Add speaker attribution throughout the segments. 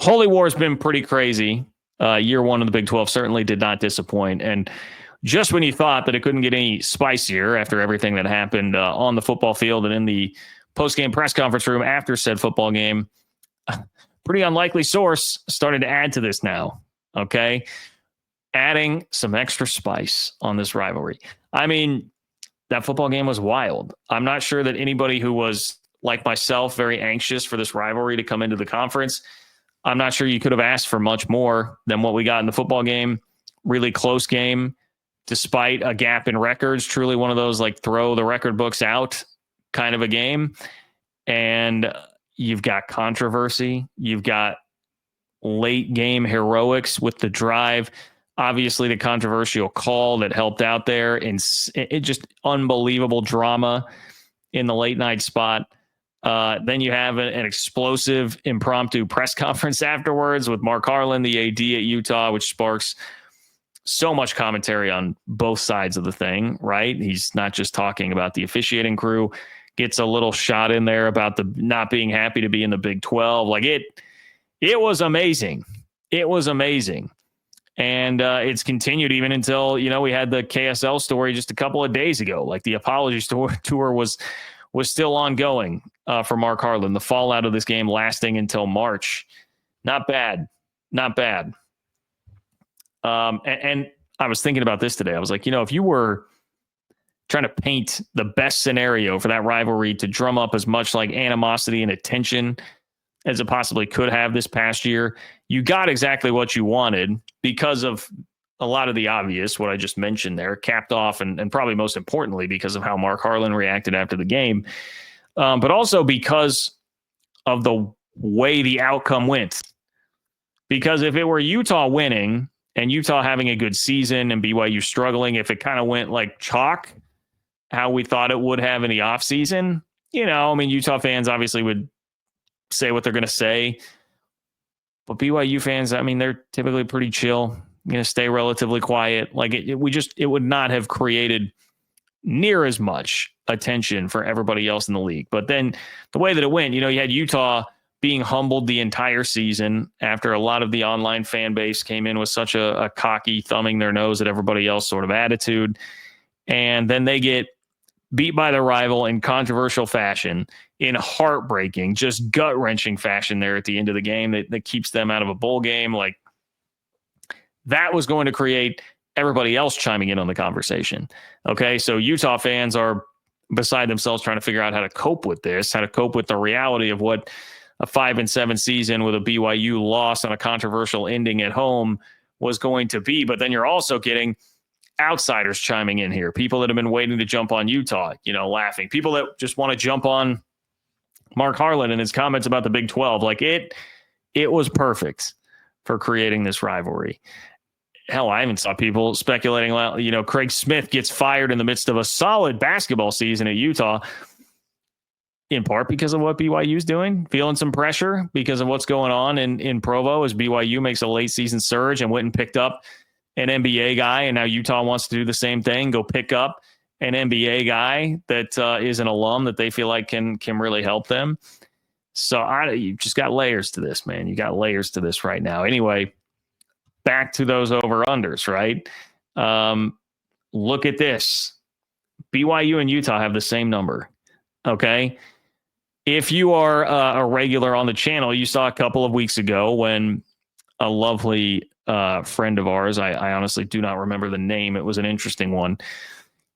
Speaker 1: Holy War has been pretty crazy. Year one of the Big 12 certainly did not disappoint. And just when you thought that it couldn't get any spicier after everything that happened on the football field and in the post-game press conference room after said football game, pretty unlikely source started to add to this now, okay? Adding some extra spice on this rivalry. I mean, that football game was wild. I'm not sure that anybody who was, like myself, very anxious for this rivalry to come into the conference, I'm not sure you could have asked for much more than what we got in the football game. Really close game, despite a gap in records. Truly one of those, like, throw the record books out kind of a game. And you've got controversy. You've got late game heroics with the drive. Obviously, the controversial call that helped out there. And it just unbelievable drama in the late night spot. Then you have an explosive impromptu press conference afterwards with Mark Harlan, the AD at Utah, which sparks so much commentary on both sides of the thing, right? He's not just talking about the officiating crew, gets a little shot in there about the not being happy to be in the Big 12. Like it was amazing. It was amazing. And it's continued even until, we had the KSL story just a couple of days ago. Like the apology tour was still ongoing for Mark Harlan. The fallout of this game lasting until March. Not bad. Not bad. And I was thinking about this today. I was like, if you were trying to paint the best scenario for that rivalry to drum up as much like animosity and attention as it possibly could have this past year, you got exactly what you wanted because of a lot of the obvious, what I just mentioned there, capped off, and probably most importantly, because of how Mark Harlan reacted after the game, but also because of the way the outcome went. Because if it were Utah winning and Utah having a good season and BYU struggling, if it kind of went like chalk, how we thought it would have in the offseason, Utah fans obviously would say what they're going to say. But BYU fans, they're typically pretty chill, going to stay relatively quiet. Like it would not have created near as much attention for everybody else in the league. But then the way that it went, you had Utah being humbled the entire season after a lot of the online fan base came in with such a cocky, thumbing their nose at everybody else sort of attitude. And then they get beat by their rival in controversial fashion, in heartbreaking, just gut-wrenching fashion there at the end of the game that keeps them out of a bowl game. Like, that was going to create everybody else chiming in on the conversation. Okay, so Utah fans are beside themselves trying to figure out how to cope with this, how to cope with the reality of what a 5-7 season with a BYU loss and a controversial ending at home was going to be. But then you're also getting outsiders chiming in here, people that have been waiting to jump on Utah, laughing, people that just want to jump on Mark Harlan and his comments about the Big 12. Like it was perfect for creating this rivalry. Hell, I even saw people speculating, Craig Smith gets fired in the midst of a solid basketball season at Utah, in part because of what BYU's doing, feeling some pressure because of what's going on in Provo as BYU makes a late season surge and went and picked up an NBA guy. And now Utah wants to do the same thing, go pick up an NBA guy that is an alum that they feel like can really help them. So you just got layers to this, man. You got layers to this right now. Anyway, back to those over-unders, right? Look at this. BYU and Utah have the same number, okay? If you are a regular on the channel, you saw a couple of weeks ago when a lovely friend of ours, I honestly do not remember the name, it was an interesting one,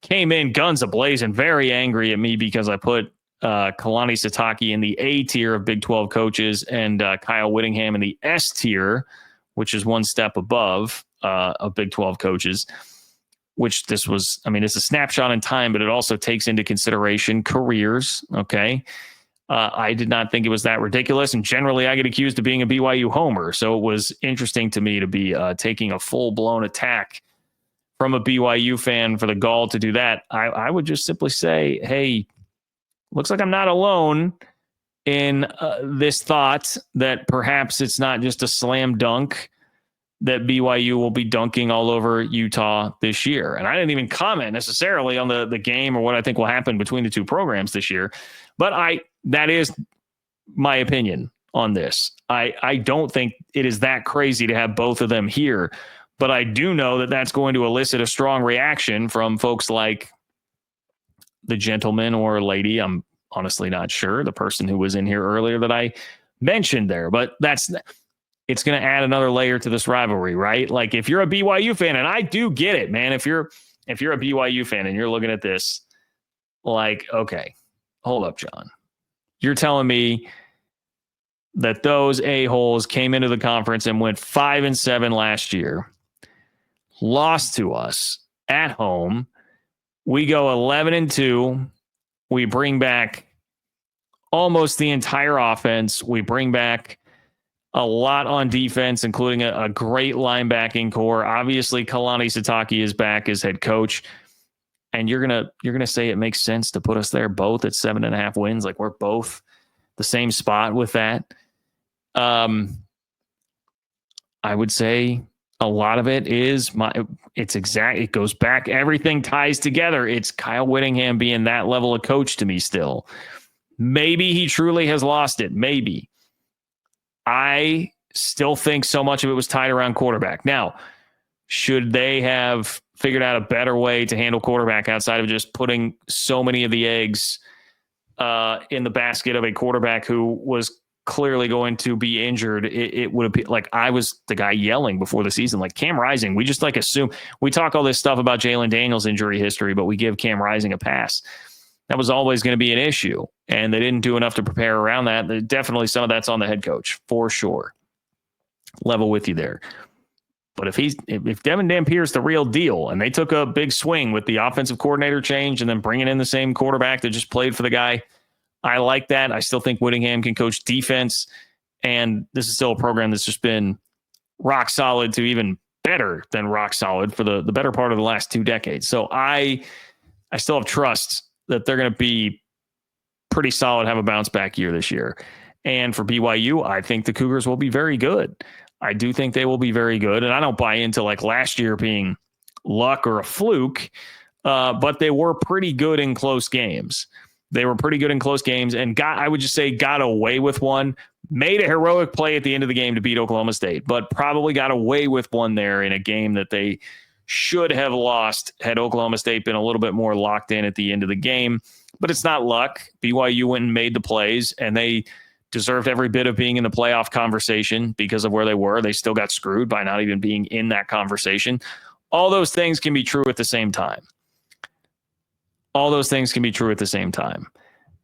Speaker 1: came in guns a-blazing, very angry at me because I put Kalani Sitake in the A tier of Big 12 coaches and Kyle Whittingham in the S tier, which is one step above of Big 12 coaches, which this was, it's a snapshot in time, but it also takes into consideration careers, okay? I did not think it was that ridiculous, and generally I get accused of being a BYU homer, so it was interesting to me to be taking a full-blown attack from a BYU fan for the gall to do that. I would just simply say, hey, looks like I'm not alone in this thought that perhaps it's not just a slam dunk that BYU will be dunking all over Utah this year. And I didn't even comment necessarily on the game or what I think will happen between the two programs this year. But that is my opinion on this. I don't think it is that crazy to have both of them here, but I do know that that's going to elicit a strong reaction from folks like the gentleman or lady. I'm honestly not sure. The person who was in here earlier that I mentioned there, but it's going to add another layer to this rivalry, right? Like if you're a BYU fan, and I do get it, man. If you're a BYU fan and you're looking at this, like, okay, hold up, John. You're telling me that those a-holes came into the conference and went 5-7 last year, lost to us at home. We go 11-2. We bring back almost the entire offense. We bring back a lot on defense, including a great linebacking core. Obviously, Kalani Sitake is back as head coach. And you're gonna say it makes sense to put us there both at 7.5 wins. Like we're both the same spot with that. I would say a lot of it is it goes back. Everything ties together. It's Kyle Whittingham being that level of coach to me still. Maybe he truly has lost it. Maybe. I still think so much of it was tied around quarterback. Now, should they have figured out a better way to handle quarterback outside of just putting so many of the eggs in the basket of a quarterback who was clearly going to be injured? It would have been like I was the guy yelling before the season, like Cam Rising. We just like assume we talk all this stuff about Jalen Daniels' injury history, but we give Cam Rising a pass. That was always going to be an issue, and they didn't do enough to prepare around that. Definitely some of that's on the head coach, for sure. Level with you there. But if Devin Dampier's the real deal, and they took a big swing with the offensive coordinator change and then bringing in the same quarterback that just played for the guy, I like that. I still think Whittingham can coach defense, and this is still a program that's just been rock solid to even better than rock solid for the better part of the last 2 decades. So I still have trust that they're going to be pretty solid, have a bounce back year this year. And for BYU, I think the Cougars will be very good. I do think they will be very good. And I don't buy into like last year being luck or a fluke, but they were pretty good in close games. And I would just say got away with one, made a heroic play at the end of the game to beat Oklahoma State, but probably got away with one there in a game that they should have lost had Oklahoma State been a little bit more locked in at the end of the game. But it's not luck. BYU went and made the plays, and they deserved every bit of being in the playoff conversation because of where they were. They still got screwed by not even being in that conversation. All those things can be true at the same time.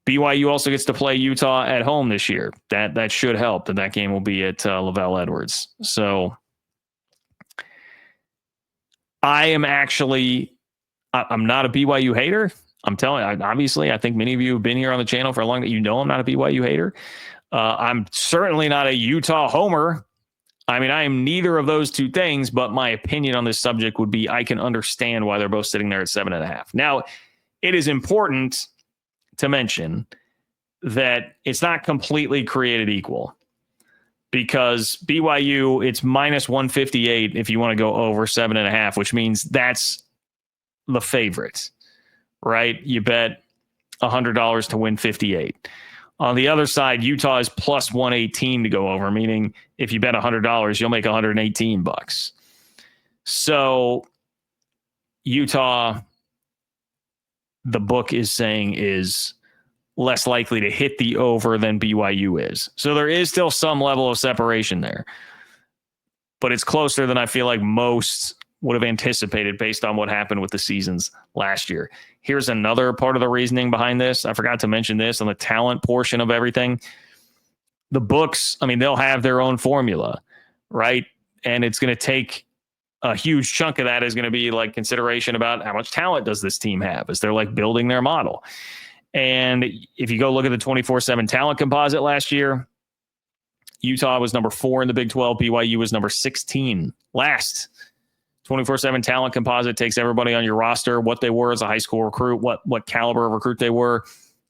Speaker 1: BYU also gets to play Utah at home this year. That should help, and that game will be at Lavelle Edwards. So I'm not a BYU hater. I'm telling you, obviously, I think many of you have been here on the channel for a long time. You know I'm not a BYU hater. I'm certainly not a Utah homer. I mean, I am neither of those two things, but my opinion on this subject would be I can understand why they're both sitting there at 7.5. Now, it is important to mention that it's not completely created equal, because BYU, it's minus 158 if you want to go over 7.5, which means that's the favorite, right? You bet $100 to win 58. On the other side, Utah is plus 118 to go over, meaning if you bet $100, you'll make $118. So Utah, the book is saying, is less likely to hit the over than BYU is. So there is still some level of separation there, but it's closer than I feel like most would have anticipated based on what happened with the seasons last year. Here's another part of the reasoning behind this. I forgot to mention this on the talent portion of everything. The books, I mean, they'll have their own formula, right? And it's going to take a huge chunk of that is going to be like consideration about how much talent does this team have as they're like building their model. And if you go look at the 24/7 talent composite last year, Utah was number 4 in the Big 12. BYU was number 16 last. 24/7 talent composite takes everybody on your roster, what they were as a high school recruit, what caliber of recruit they were,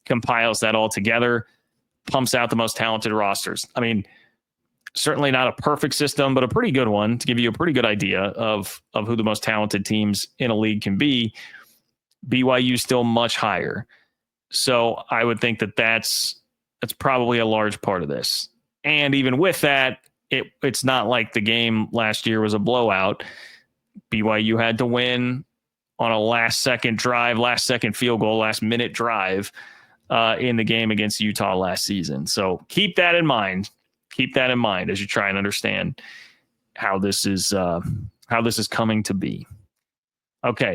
Speaker 1: compiles that all together, pumps out the most talented rosters. I mean, certainly not a perfect system, but a pretty good one to give you a pretty good idea of who the most talented teams in a league can be. BYU still much higher. So I would think that that's probably a large part of this. And even with that, it's not like the game last year was a blowout. BYU had to win on a last-second drive, last-second field goal, last-minute drive in the game against Utah last season. So keep that in mind. Keep that in mind as you try and understand how this is coming to be. Okay,